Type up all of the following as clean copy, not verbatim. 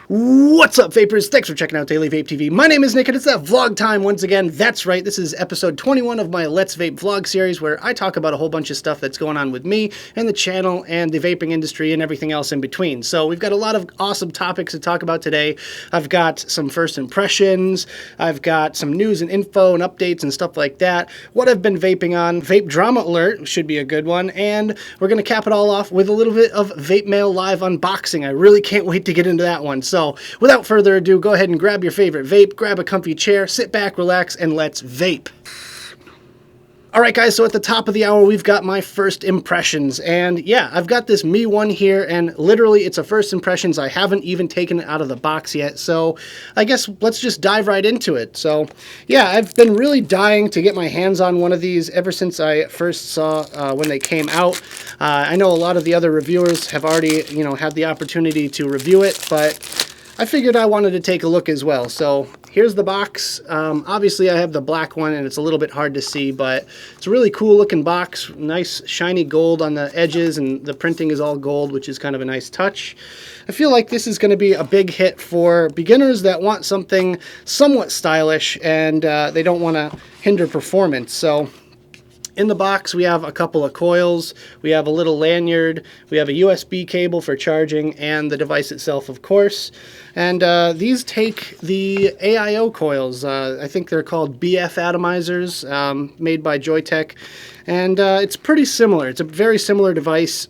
What's up, vapors? Thanks for checking out Daily Vape TV. My name is Nick, and it's that vlog time once again. That's right, this is episode 21 of my Let's Vape vlog series, where I talk about a whole bunch of stuff that's going on with me and the channel and the vaping industry and everything else in between. So we've got a lot of awesome topics to talk about today. I've got some first impressions, I've got some news and info and updates and stuff like that, what I've been vaping on, vape drama alert should be a good one, and we're going to cap it all off with a little bit of Vape Mail live unboxing. I really can't wait to get into that one. So without further ado, go ahead and grab your favorite vape, grab a comfy chair, sit back, relax, and let's vape. Alright guys, so at the top of the hour, we've got my first impressions, and yeah, I've got this Me 1 here, and literally it's a first impressions. I haven't even taken it out of the box yet, so I guess let's just dive right into it. So yeah, I've been really dying to get my hands on one of these ever since I first saw when they came out. I know a lot of the other reviewers have already, had the opportunity to review it, but I figured I wanted to take a look as well. So here's the box. Obviously I have the black one and it's a little bit hard to see, but it's a really cool looking box. Nice shiny gold on the edges, and the printing is all gold, which is kind of a nice touch. I feel like this is going to be a big hit for beginners that want something somewhat stylish and they don't want to hinder performance. So in the box, we have a couple of coils, we have a little lanyard, we have a USB cable for charging, and the device itself, of course. And these take the AIO coils. I think they're called BF atomizers, made by Joytech. And it's pretty similar. It's a very similar device.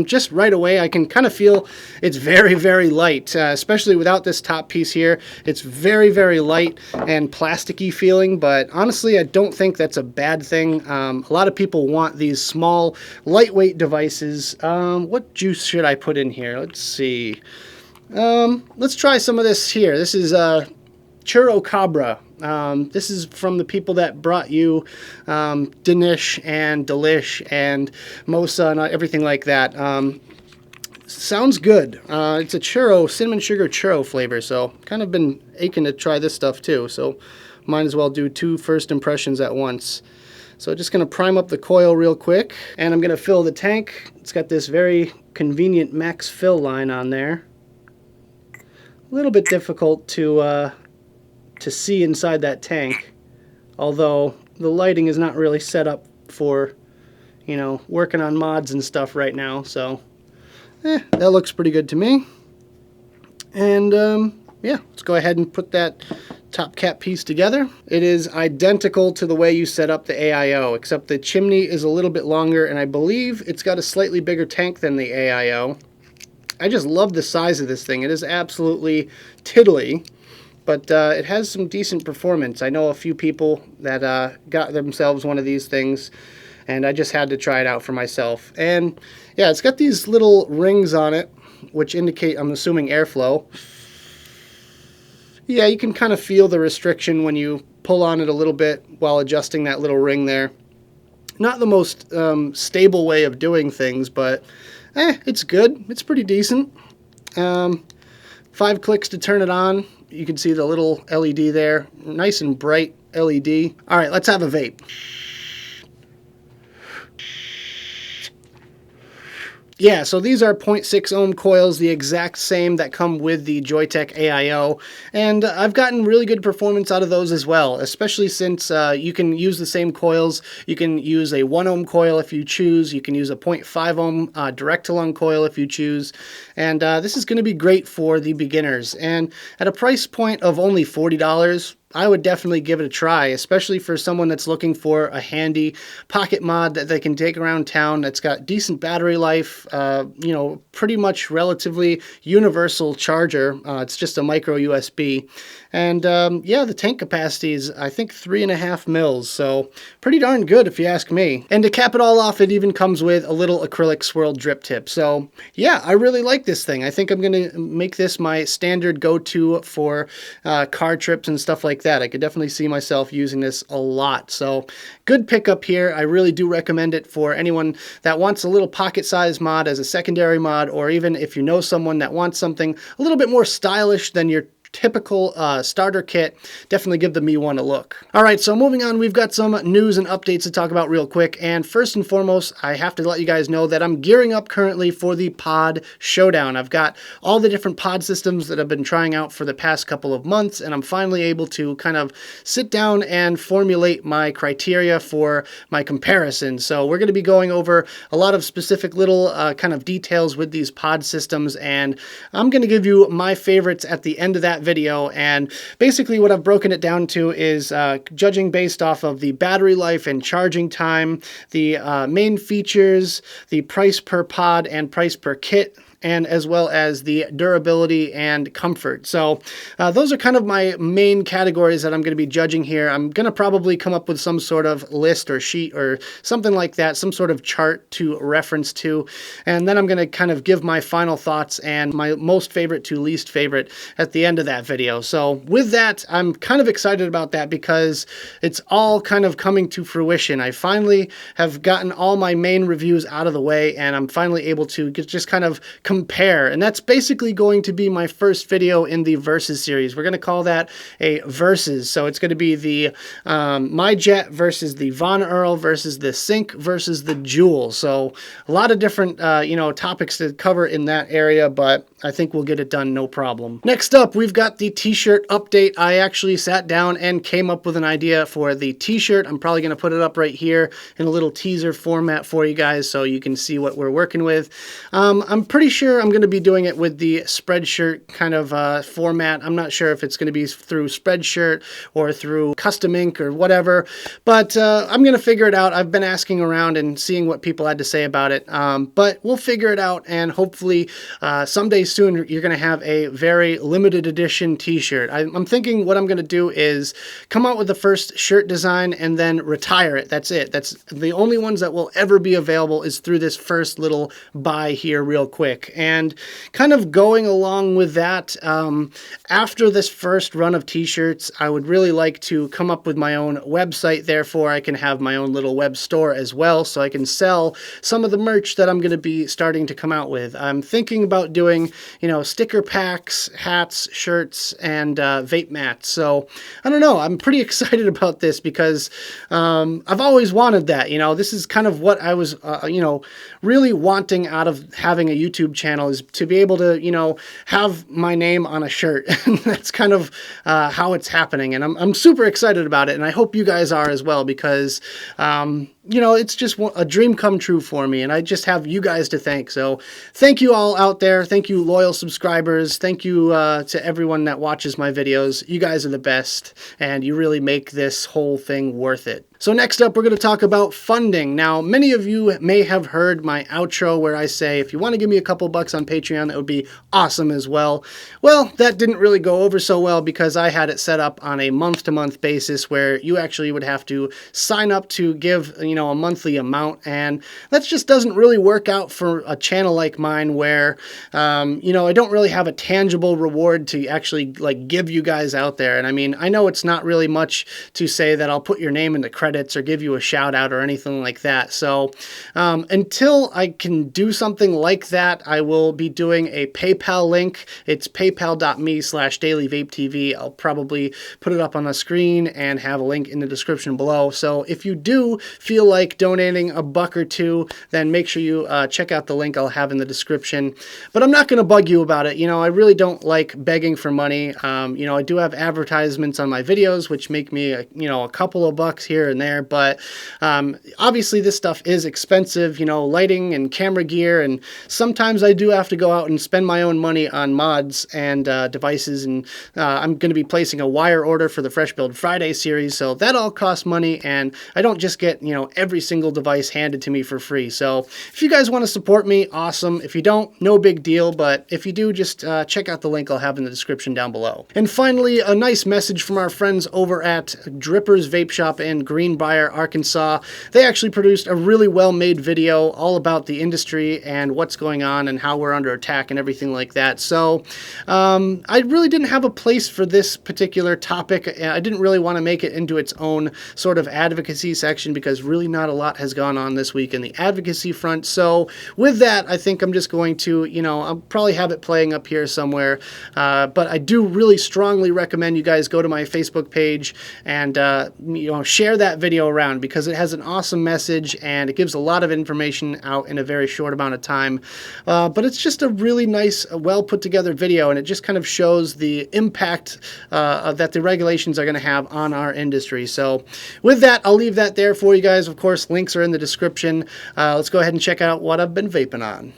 Just right away, I can kind of feel it's very, very light, especially without this top piece here. It's very, very light and plasticky feeling, but honestly, I don't think that's a bad thing. A lot of people want these small, lightweight devices. What juice should I put in here? Let's see. Let's try some of this here. This is Churro Cabra. This is from the people that brought you Danish and Delish and Mosa and everything like that. Sounds good. It's a churro, cinnamon sugar churro flavor, so kind of been aching to try this stuff too, so might as well do two first impressions at once. So just going to prime up the coil real quick, and I'm going to fill the tank. It's got this very convenient max fill line on there. A little bit difficult to see inside that tank, although the lighting is not really set up for, working on mods and stuff right now, so that looks pretty good to me. And yeah, let's go ahead and put that top cap piece together. It is identical to the way you set up the AIO, except the chimney is a little bit longer, and I believe it's got a slightly bigger tank than the AIO. I just love the size of this thing. It is absolutely tiddly, but it has some decent performance. I know a few people that got themselves one of these things, and I just had to try it out for myself. And yeah, it's got these little rings on it, which indicate, I'm assuming, airflow. Yeah, you can kind of feel the restriction when you pull on it a little bit while adjusting that little ring there. Not the most stable way of doing things, but it's good. It's pretty decent. 5 clicks to turn it on. You can see the little LED there. Nice and bright LED. All right, let's have a vape. Yeah, so these are 0.6 ohm coils, the exact same that come with the Joytech AIO, and I've gotten really good performance out of those as well, especially since you can use the same coils. You can use a 1 ohm coil if you choose, you can use a 0.5 ohm direct-to-lung coil if you choose, and this is going to be great for the beginners. And at a price point of only $40, I would definitely give it a try, especially for someone that's looking for a handy pocket mod that they can take around town, that's got decent battery life, pretty much relatively universal charger. It's just a micro USB. And yeah, the tank capacity is, I think, 3.5 mils, so pretty darn good if you ask me. And to cap it all off, it even comes with a little acrylic swirled drip tip. So yeah, I really like this thing. I think I'm going to make this my standard go-to for car trips and stuff like that. I could definitely see myself using this a lot. So good pickup here. I really do recommend it for anyone that wants a little pocket-sized mod as a secondary mod, or even if you know someone that wants something a little bit more stylish than your typical starter kit, definitely give the Me one a look. All right, so moving on, we've got some news and updates to talk about real quick. And first and foremost, I have to let you guys know that I'm gearing up currently for the Pod Showdown. I've got all the different pod systems that I've been trying out for the past couple of months, and I'm finally able to kind of sit down and formulate my criteria for my comparison. So we're going to be going over a lot of specific little kind of details with these pod systems, and I'm going to give you my favorites at the end of that video. And basically what I've broken it down to is judging based off of the battery life and charging time, the main features, the price per pod and price per kit, and as well as the durability and comfort. So those are kind of my main categories that I'm going to be judging here. I'm going to probably come up with some sort of list or sheet or something like that, some sort of chart to reference to, and then I'm going to kind of give my final thoughts and my most favorite to least favorite at the end of that video. So with that, I'm kind of excited about that because it's all kind of coming to fruition. I finally have gotten all my main reviews out of the way, and I'm finally able to just kind of compare, and that's basically going to be my first video in the Versus series. We're going to call that a Versus. So it's going to be the My Jet versus the Von Earl versus the Sync versus the Juul. So a lot of different topics to cover in that area, but I think we'll get it done no problem. Next up, we've got the t-shirt update. I actually sat down and came up with an idea for the t-shirt. I'm probably going to put it up right here in a little teaser format for you guys so you can see what we're working with. I'm pretty sure I'm going to be doing it with the Spreadshirt kind of format. I'm not sure if it's going to be through Spreadshirt or through Custom Ink or whatever, but I'm going to figure it out. I've been asking around and seeing what people had to say about it, but we'll figure it out, and hopefully someday soon you're going to have a very limited edition t-shirt. I'm thinking what I'm going to do is come out with the first shirt design and then retire it. That's it. That's the only ones that will ever be available is through this first little buy here real quick. And kind of going along with that, after this first run of t-shirts, I would really like to come up with my own website. Therefore, I can have my own little web store as well, so I can sell some of the merch that I'm going to be starting to come out with. I'm thinking about doing, sticker packs, hats, shirts, and vape mats. So I don't know. I'm pretty excited about this because I've always wanted that. This is kind of what I was, really wanting out of having a YouTube channel, is to be able to, have my name on a shirt. And that's kind of how it's happening. And I'm super excited about it. And I hope you guys are as well, because it's just a dream come true for me, and I just have you guys to thank. So thank you all out there. Thank you, loyal subscribers. Thank you to everyone that watches my videos. You guys are the best, and you really make this whole thing worth it. So next up, we're going to talk about funding. Now, many of you may have heard my outro where I say, if you want to give me a couple bucks on Patreon, that would be awesome as well. Well, that didn't really go over so well because I had it set up on a month-to-month basis where you actually would have to sign up to give, a monthly amount, and that just doesn't really work out for a channel like mine where, I don't really have a tangible reward to actually give you guys out there. And I mean, I know it's not really much to say that I'll put your name in the credits or give you a shout out or anything like that. So until I can do something like that, I will be doing a PayPal link. It's paypal.me/dailyvapetv. I'll probably put it up on the screen and have a link in the description below. So if you do feel like donating a buck or two, then make sure you check out the link I'll have in the description. But I'm not going to bug you about it. I really don't like begging for money. I do have advertisements on my videos, which make me a couple of bucks here and there. But obviously this stuff is expensive, lighting and camera gear. And sometimes I do have to go out and spend my own money on mods and devices. And I'm going to be placing a wire order for the Fresh Build Friday series. So that all costs money. And I don't just get, every single device handed to me for free. So if you guys want to support me, awesome. If you don't, no big deal. But if you do, just check out the link I'll have in the description down below. And finally, a nice message from our friends over at Drippers Vape Shop in Greenbrier, Arkansas. They actually produced a really well-made video all about the industry and what's going on and how we're under attack and everything like that. So I really didn't have a place for this particular topic. I didn't really want to make it into its own sort of advocacy section because really really not a lot has gone on this week in the advocacy front. So with that, I think I'm just going to, I'll probably have it playing up here somewhere. But I do really strongly recommend you guys go to my Facebook page and, share that video around, because it has an awesome message and it gives a lot of information out in a very short amount of time. But it's just a really nice, well put together video, and it just kind of shows the impact that the regulations are going to have on our industry. So with that, I'll leave that there for you guys. Of course, links are in the description. Let's go ahead and check out what I've been vaping on.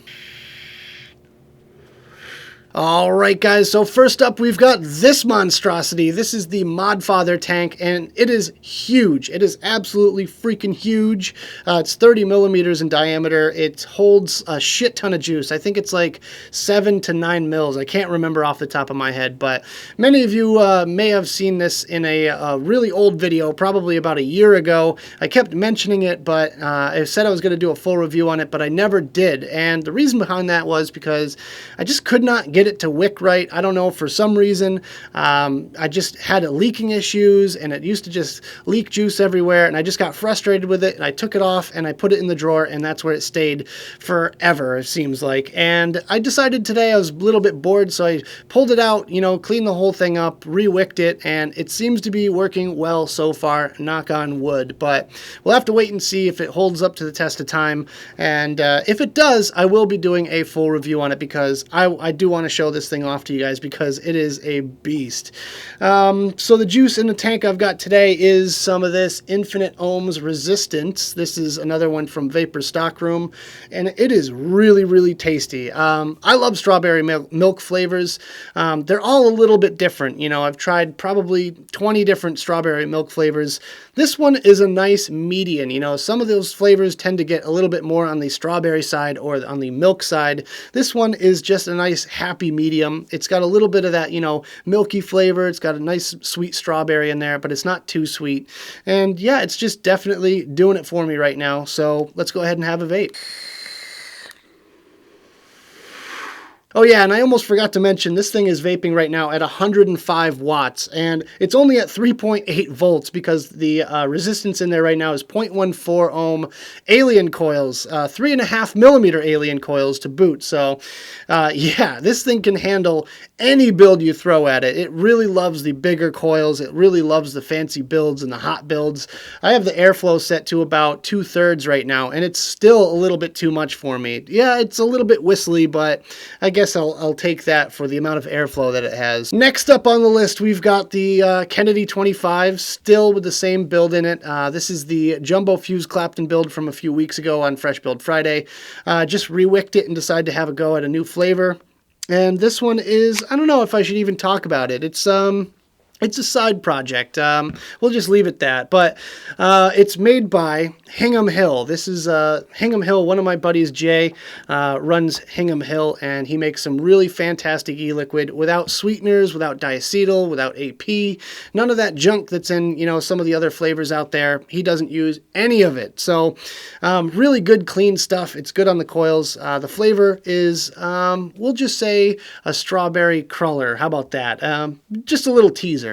All right, guys, so first up, we've got this monstrosity. This is the Modfather tank, and it is huge. It is absolutely freaking huge. It's 30 millimeters in diameter. It holds a shit ton of juice. I think it's like 7 to 9 mils. I can't remember off the top of my head, but many of you may have seen this in a really old video, probably about a year ago. I kept mentioning it, but I said I was going to do a full review on it, but I never did. And the reason behind that was because I just could not get it to wick right. I don't know, for some reason I just had leaking issues, and it used to just leak juice everywhere, and I just got frustrated with it, and I took it off and I put it in the drawer, and that's where it stayed forever, it seems like. And I decided today I was a little bit bored, so I pulled it out, cleaned the whole thing up, re-wicked it, and it seems to be working well so far, knock on wood. But we'll have to wait and see if it holds up to the test of time, and if it does, I will be doing a full review on it, because I do want to show this thing off to you guys, because it is a beast. So the juice in the tank I've got today is some of this Infinite Ohms Resistance. This is another one from Vapor Stockroom, and it is really, really tasty. I love strawberry milk flavors. They're all a little bit different. I've tried probably 20 different strawberry milk flavors. This one is a nice median. Some of those flavors tend to get a little bit more on the strawberry side or on the milk side. This one is just a nice happy medium. It's got a little bit of that, milky flavor. It's got a nice sweet strawberry in there, but it's not too sweet. And yeah, it's just definitely doing it for me right now. So let's go ahead and have a vape. Oh yeah, and I almost forgot to mention, this thing is vaping right now at 105 watts, and it's only at 3.8 volts because the resistance in there right now is 0.14 ohm alien coils, 3.5 millimeter alien coils to boot. So yeah, this thing can handle any build you throw at it. It really loves the bigger coils. It really loves the fancy builds and the hot builds. I have the airflow set to about 2/3 right now, and it's still a little bit too much for me. Yeah, it's a little bit whistly, but I guess I'll take that for the amount of airflow that it has. Next up on the list, we've got the Kennedy 25, still with the same build in it. This is the Jumbo Fuse Clapton build from a few weeks ago on Fresh Build Friday. Just re-wicked it and decided to have a go at a new flavor. And this one is, I don't know if I should even talk about it. It's a side project. We'll just leave it that. But it's made by Hingham Hill. This is Hingham Hill. One of my buddies, Jay, runs Hingham Hill, and he makes some really fantastic e-liquid without sweeteners, without diacetyl, without AP. None of that junk that's in, some of the other flavors out there. He doesn't use any of it. So really good, clean stuff. It's good on the coils. The flavor is, we'll just say, a strawberry cruller. How about that? Just a little teaser.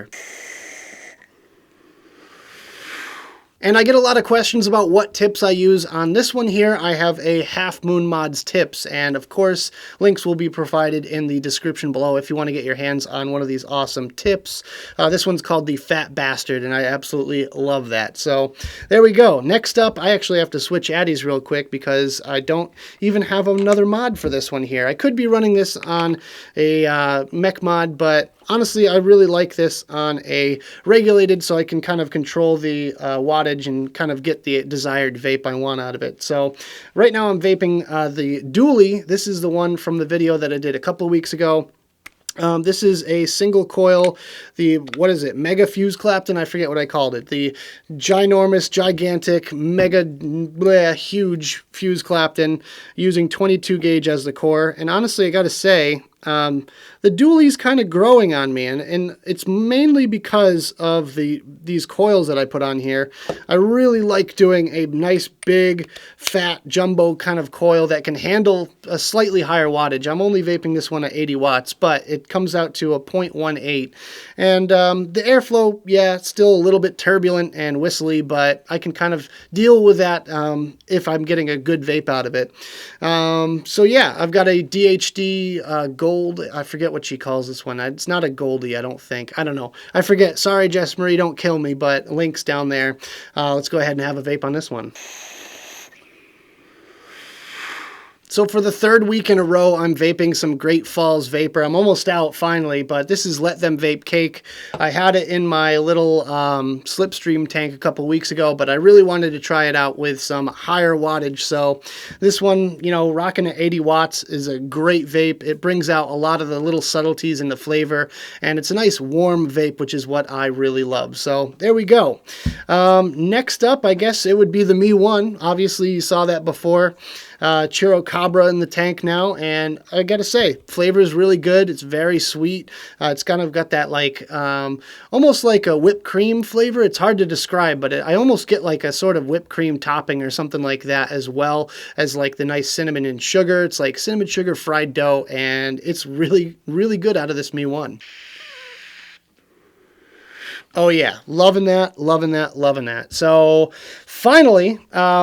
And I get a lot of questions about what tips I use. On this one here, I have a Half Moon Mods tips, and of course, links will be provided in the description below if you want to get your hands on one of these awesome tips. This one's called the Fat Bastard, and I absolutely love that. So there we go. Next up, I actually have to switch addies real quick because I don't even have another mod for this one here. I could be running this on a mech mod, but honestly, I really like this on a regulated, so I can kind of control the wattage and kind of get the desired vape I want out of it. So right now I'm vaping the Dually. This is the one from the video that I did a couple of weeks ago. This is a single coil, what is it, Mega Fuse Clapton? I forget what I called it. The ginormous, gigantic, mega, huge Fuse Clapton using 22 gauge as the core. And honestly, I gotta say, The dually's kind of growing on me, and it's mainly because of these coils that I put on here. I really like doing a nice big fat jumbo kind of coil that can handle a slightly higher wattage. I'm only vaping this one at 80 watts, but it comes out to a 0.18, and the airflow, yeah, still a little bit turbulent and whistly, but I can kind of deal with that if I'm getting a good vape out of it. So yeah, I've got a DHD gold. I forget what she calls this one. It's not a Goldie, I don't think. I don't know. I forget. Sorry, Jess Marie, don't kill me, but link's down there. Let's go ahead and have a vape on this one. So for the third week in a row, I'm vaping some Great Falls Vapor. I'm almost out finally, but this is Let Them Vape Cake. I had it in my little Slipstream tank a couple weeks ago, but I really wanted to try it out with some higher wattage. So this one, you know, rocking at 80 watts is a great vape. It brings out a lot of the little subtleties in the flavor, and it's a nice warm vape, which is what I really love. So there we go. Next up, I guess it would be the Me 1. Obviously, you saw that before. Chirocabra in the tank now, and I gotta say, flavor is really good. It's very sweet. It's kind of got that like almost like a whipped cream flavor. It's hard to describe, but I almost get like a sort of whipped cream topping or something like that, as well as like the nice cinnamon and sugar. It's like cinnamon sugar fried dough, and it's really, really good out of this Me 1. Oh yeah, loving that, loving that, loving that. So finally,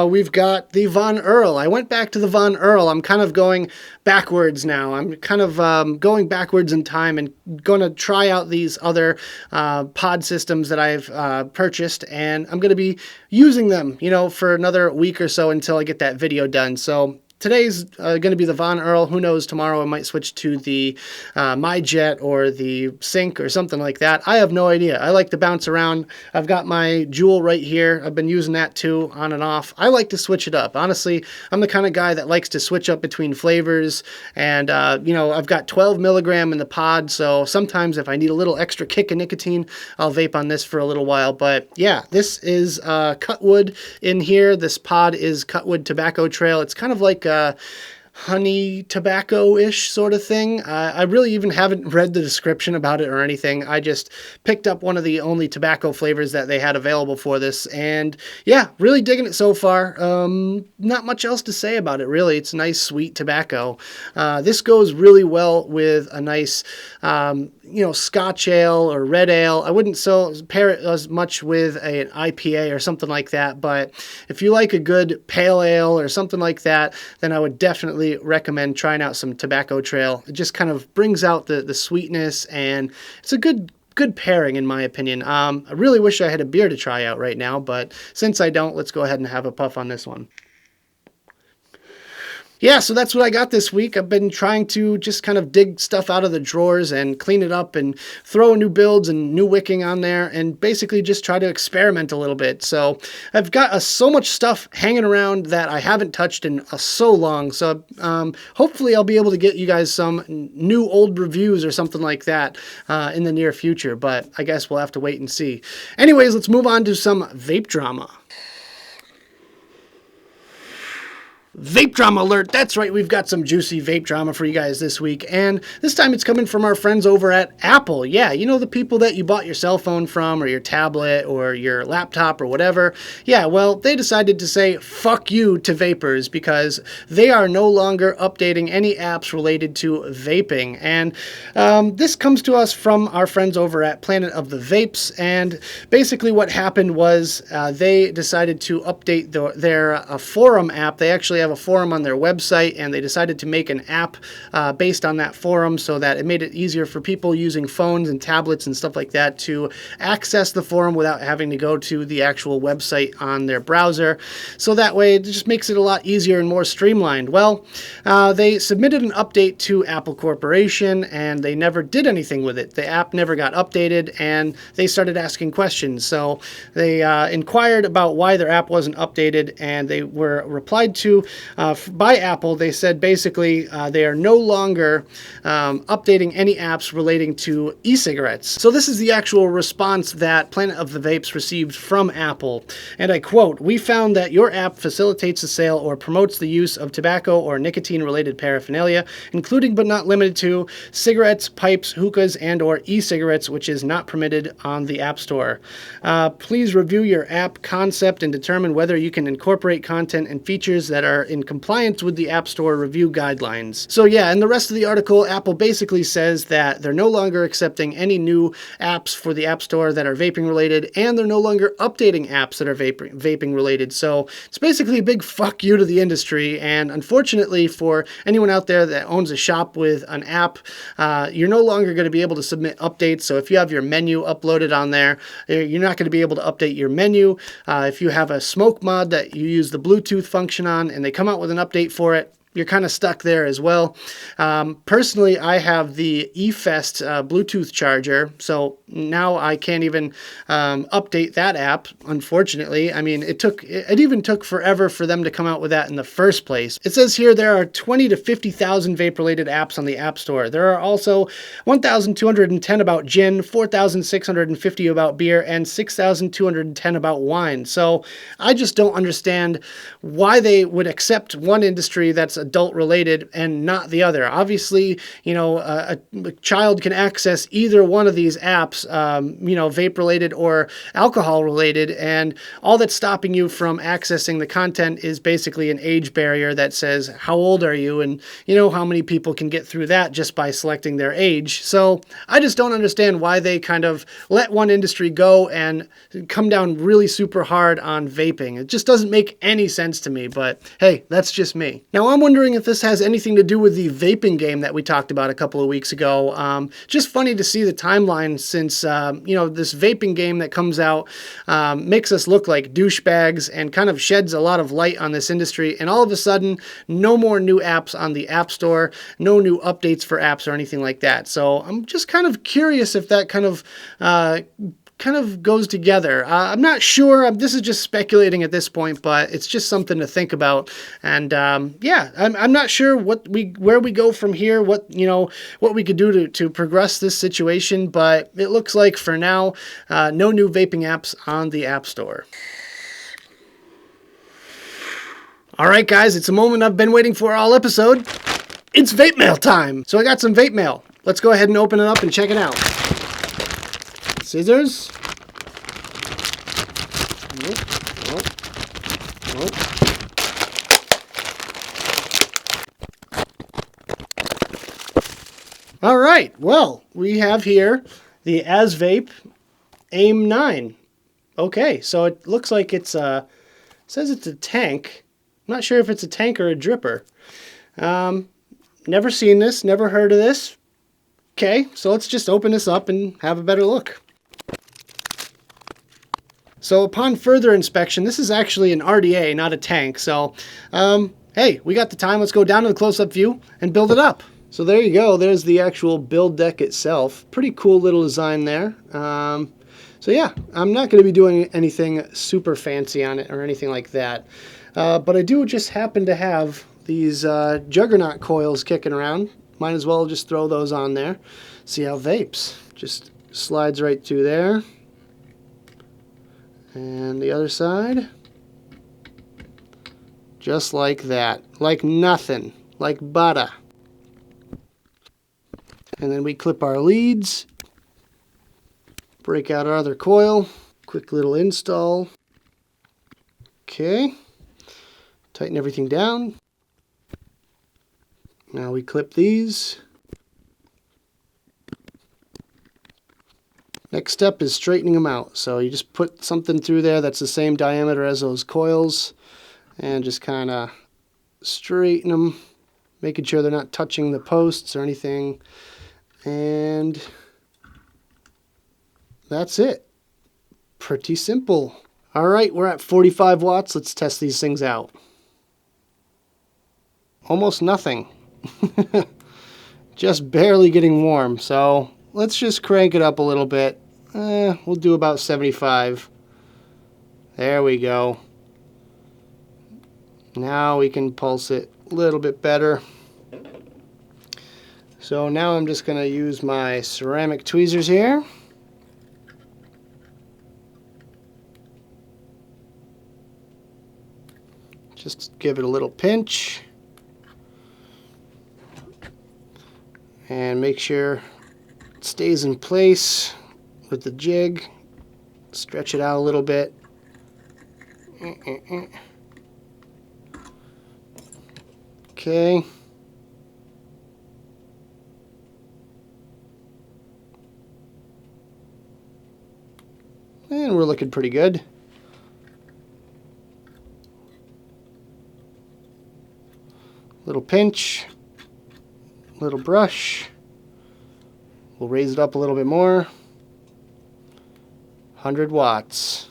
we've got the Von Earl. I went back to the Von Earl. I'm kind of going backwards now. I'm kind of going backwards in time and going to try out these other pod systems that I've purchased, and I'm going to be using them, you know, for another week or so until I get that video done. So today's going to be the Von Earl. Who knows, tomorrow I might switch to the My Jet or the Sync or something like that. I have no idea. I like to bounce around. I've got my Juul right here. I've been using that too, on and off. I like to switch it up. Honestly, I'm the kind of guy that likes to switch up between flavors, and you know, I've got 12 milligram in the pod, so sometimes if I need a little extra kick of nicotine, I'll vape on this for a little while. But yeah, this is Cutwood in here. This pod is Cutwood Tobacco Trail. It's kind of like honey tobacco-ish sort of thing. I really even haven't read the description about it or anything. I just picked up one of the only tobacco flavors that they had available for this, and yeah, really digging it so far. Not much else to say about it, really. It's nice, sweet tobacco. This goes really well with a nice, you know, Scotch ale or red ale. I wouldn't pair it as much with an IPA or something like that, but if you like a good pale ale or something like that, then I would definitely recommend trying out some Tobacco Trail. It just kind of brings out the sweetness, and it's a good pairing in my opinion. I really wish I had a beer to try out right now, but since I don't, let's go ahead and have a puff on this one. Yeah, so that's what I got this week. I've been trying to just kind of dig stuff out of the drawers and clean it up and throw new builds and new wicking on there and basically just try to experiment a little bit. So I've got so much stuff hanging around that I haven't touched in so long. So hopefully I'll be able to get you guys some new old reviews or something like that in the near future. But I guess we'll have to wait and see. Anyways, let's move on to some vape drama. Vape drama alert. That's right, we've got some juicy vape drama for you guys this week, and this time it's coming from our friends over at Apple. Yeah, you know, the people that you bought your cell phone from, or your tablet, or your laptop, or whatever. Yeah, well, they decided to say fuck you to vapors because they are no longer updating any apps related to vaping. And this comes to us from our friends over at Planet of the Vapes, and basically what happened was they decided to update their forum app. They actually have a forum on their website, and they decided to make an app based on that forum so that it made it easier for people using phones and tablets and stuff like that to access the forum without having to go to the actual website on their browser. So that way it just makes it a lot easier and more streamlined. Well, they submitted an update to Apple Corporation, and they never did anything with it. The app never got updated, and they started asking questions. So they inquired about why their app wasn't updated, and they were replied to by Apple. They said basically they are no longer updating any apps relating to e-cigarettes. So this is the actual response that Planet of the Vapes received from Apple. And I quote, "We found that your app facilitates the sale or promotes the use of tobacco or nicotine-related paraphernalia, including but not limited to cigarettes, pipes, hookahs, and or e-cigarettes, which is not permitted on the App Store. Please review your app concept and determine whether you can incorporate content and features that are in compliance with the App Store review guidelines." So yeah, in the rest of the article, Apple basically says that they're no longer accepting any new apps for the App Store that are vaping related, and they're no longer updating apps that are vaping related. So it's basically a big fuck you to the industry, and unfortunately for anyone out there that owns a shop with an app, you're no longer going to be able to submit updates. So if you have your menu uploaded on there, you're not going to be able to update your menu. If you have a smoke mod that you use the Bluetooth function on and they come out with an update for it, you're kind of stuck there as well. Personally, I have the eFest Bluetooth charger, so now I can't even update that app, unfortunately. I mean, it even took forever for them to come out with that in the first place. It says here there are 20 to 50,000 vape-related apps on the App Store. There are also 1,210 about gin, 4,650 about beer, and 6,210 about wine. So I just don't understand why they would accept one industry that's adult related and not the other. Obviously, a child can access either one of these apps, vape related or alcohol related, and all that's stopping you from accessing the content is basically an age barrier that says how old are you, and how many people can get through that just by selecting their age. So I just don't understand why they kind of let one industry go and come down really super hard on vaping. It just doesn't make any sense to me, but hey, that's just me. Now I'm wondering if this has anything to do with the vaping game that we talked about a couple of weeks ago. Just funny to see the timeline since, this vaping game that comes out makes us look like douchebags and kind of sheds a lot of light on this industry. And all of a sudden, no more new apps on the App Store, no new updates for apps or anything like that. So I'm just kind of curious if that kind of goes together. I'm not sure. This is just speculating at this point, but it's just something to think about. And I'm not sure where we go from here. What we could do to progress this situation. But it looks like for now, no new vaping apps on the App Store. All right, guys, it's a moment I've been waiting for all episode. It's vape mail time. So I got some vape mail. Let's go ahead and open it up and check it out. Scissors. Nope. All right. Well, we have here the As Vape AIM 9. Okay, so it looks like it says it's a tank. I'm not sure if it's a tank or a dripper. Never seen this, never heard of this. Okay, so let's just open this up and have a better look. So upon further inspection, this is actually an RDA, not a tank. So, hey, we got the time. Let's go down to the close-up view and build it up. So there you go. There's the actual build deck itself. Pretty cool little design there. So yeah, I'm not going to be doing anything super fancy on it or anything like that. But I do just happen to have these Juggernaut coils kicking around. Might as well just throw those on there. See how vapes. Just slides right through there. And the other side, just like that, like nothing, like butter. And then we clip our leads, break out our other coil, quick little install. Okay, tighten everything down. Now we clip these. Next step is straightening them out. So you just put something through there that's the same diameter as those coils and just kind of straighten them, making sure they're not touching the posts or anything. And that's it. Pretty simple. All right, we're at 45 watts. Let's test these things out. Almost nothing. Just barely getting warm. So let's just crank it up a little bit. We'll do about 75. There we go. Now we can pulse it a little bit better. So now I'm just going to use my ceramic tweezers here. Just give it a little pinch. And make sure it stays in place with the jig. Stretch it out a little bit. Okay. And we're looking pretty good. Little pinch, little brush. We'll raise it up a little bit more. 100 watts.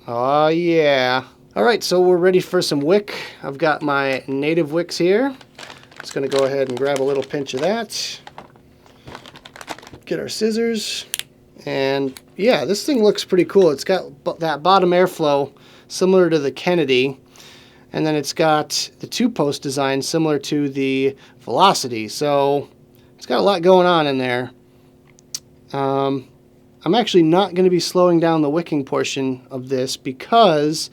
Oh yeah. Alright, so we're ready for some wick. I've got my native wicks here. Just going to go ahead and grab a little pinch of that. Get our scissors. And yeah, this thing looks pretty cool. It's got that bottom airflow similar to the Kennedy. And then it's got the two-post design similar to the Velocity. So it's got a lot going on in there. I'm actually not going to be slowing down the wicking portion of this because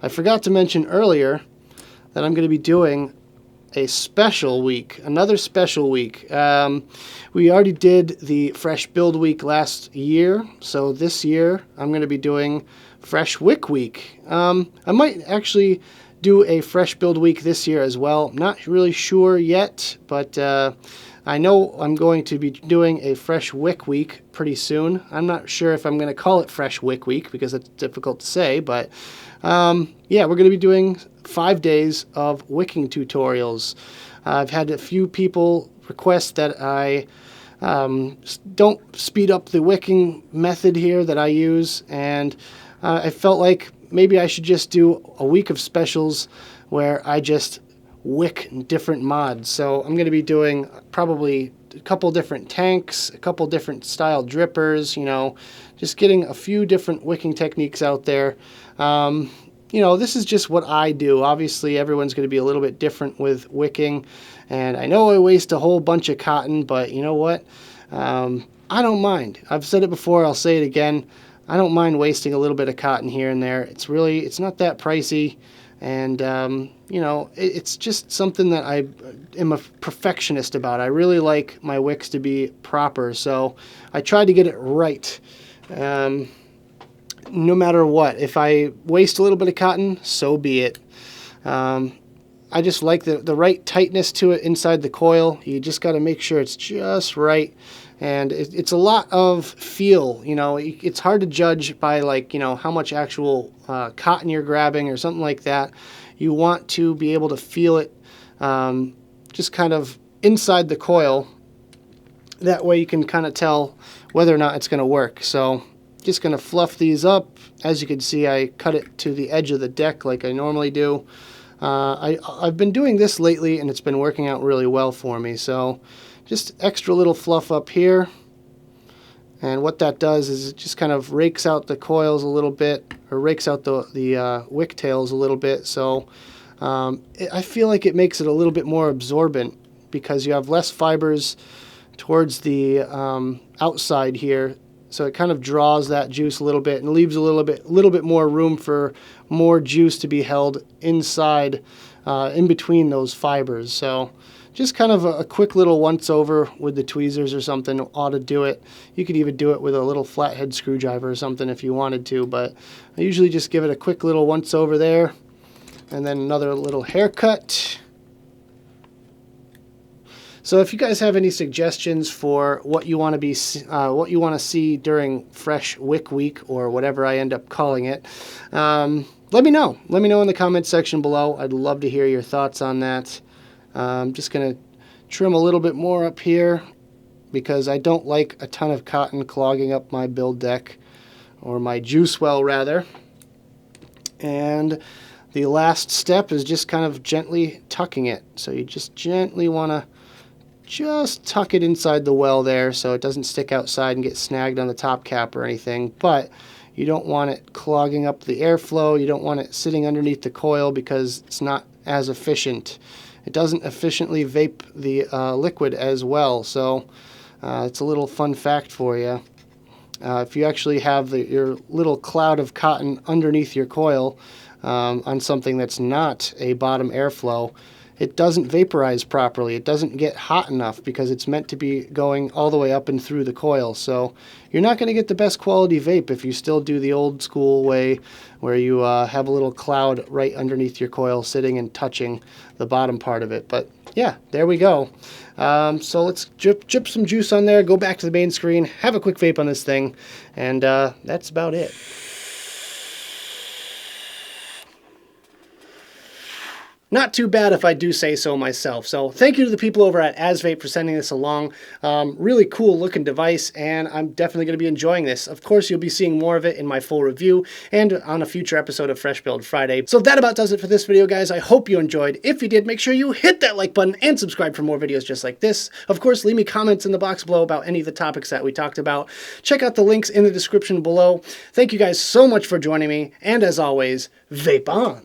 I forgot to mention earlier that I'm going to be doing a special week, another special week. We already did the Fresh Build Week last year, so this year I'm going to be doing Fresh Wick Week. I might actually do a Fresh Build Week this year as well. Not really sure yet, but I know I'm going to be doing a Fresh Wick Week pretty soon. I'm not sure if I'm going to call it Fresh Wick Week because it's difficult to say, but yeah, we're going to be doing 5 days of wicking tutorials. I've had a few people request that I don't speed up the wicking method here that I use, and I felt like maybe I should just do a week of specials where I just wick different mods. So I'm going to be doing probably a couple different tanks, a couple different style drippers, you know, just getting a few different wicking techniques out there. You know, this is just what I do. Obviously, everyone's going to be a little bit different with wicking, and I know I waste a whole bunch of cotton, but you know what? I don't mind. I've said it before, I'll say it again. I don't mind wasting a little bit of cotton here and there. It's not that pricey, and you know, it's just something that I am a perfectionist about. I really like my wicks to be proper, so I try to get it right. No matter what. If I waste a little bit of cotton, so be it. I just like the right tightness to it inside the coil. You just got to make sure it's just right. And it's a lot of feel, you know. It's hard to judge by, like, you know, how much actual cotton you're grabbing or something like that. You want to be able to feel it just kind of inside the coil. That way you can kind of tell whether or not it's going to work. So just going to fluff these up. As you can see, I cut it to the edge of the deck like I normally do. I've been doing this lately, and it's been working out really well for me. So just extra little fluff up here. And what that does is it just kind of rakes out the coils a little bit, or rakes out the wick tails a little bit. So I feel like it makes it a little bit more absorbent because you have less fibers towards the outside here. So it kind of draws that juice a little bit and leaves a little bit more room for more juice to be held inside, in between those fibers. So just kind of a quick little once over with the tweezers or something ought to do it. You could even do it with a little flathead screwdriver or something if you wanted to, but I usually just give it a quick little once over there, and then another little haircut. So if you guys have any suggestions for what you want to see during Fresh Wick Week, or whatever I end up calling it, let me know. Let me know in the comments section below. I'd love to hear your thoughts on that. I'm just going to trim a little bit more up here because I don't like a ton of cotton clogging up my build deck, or my juice well rather. And the last step is just kind of gently tucking it. So you just gently want to just tuck it inside the well there so it doesn't stick outside and get snagged on the top cap or anything. But You don't want it clogging up the airflow. You don't want it sitting underneath the coil because it's not as efficient. It doesn't efficiently vape the liquid as well, so it's a little fun fact for you. If you actually have your little cloud of cotton underneath your coil on something that's not a bottom airflow, it doesn't vaporize properly. It doesn't get hot enough because it's meant to be going all the way up and through the coil. So you're not going to get the best quality vape if you still do the old school way where you have a little cloud right underneath your coil sitting and touching the bottom part of it. But yeah, there we go. So let's drip some juice on there, go back to the main screen, have a quick vape on this thing, and that's about it. Not too bad if I do say so myself. So thank you to the people over at Vape for sending this along. Really cool looking device, and I'm definitely going to be enjoying this. Of course, you'll be seeing more of it in my full review and on a future episode of Fresh Build Friday. So that about does it for this video, guys. I hope you enjoyed. If you did, make sure you hit that like button and subscribe for more videos just like this. Of course, leave me comments in the box below about any of the topics that we talked about. Check out the links in the description below. Thank you guys so much for joining me, and as always, vape on.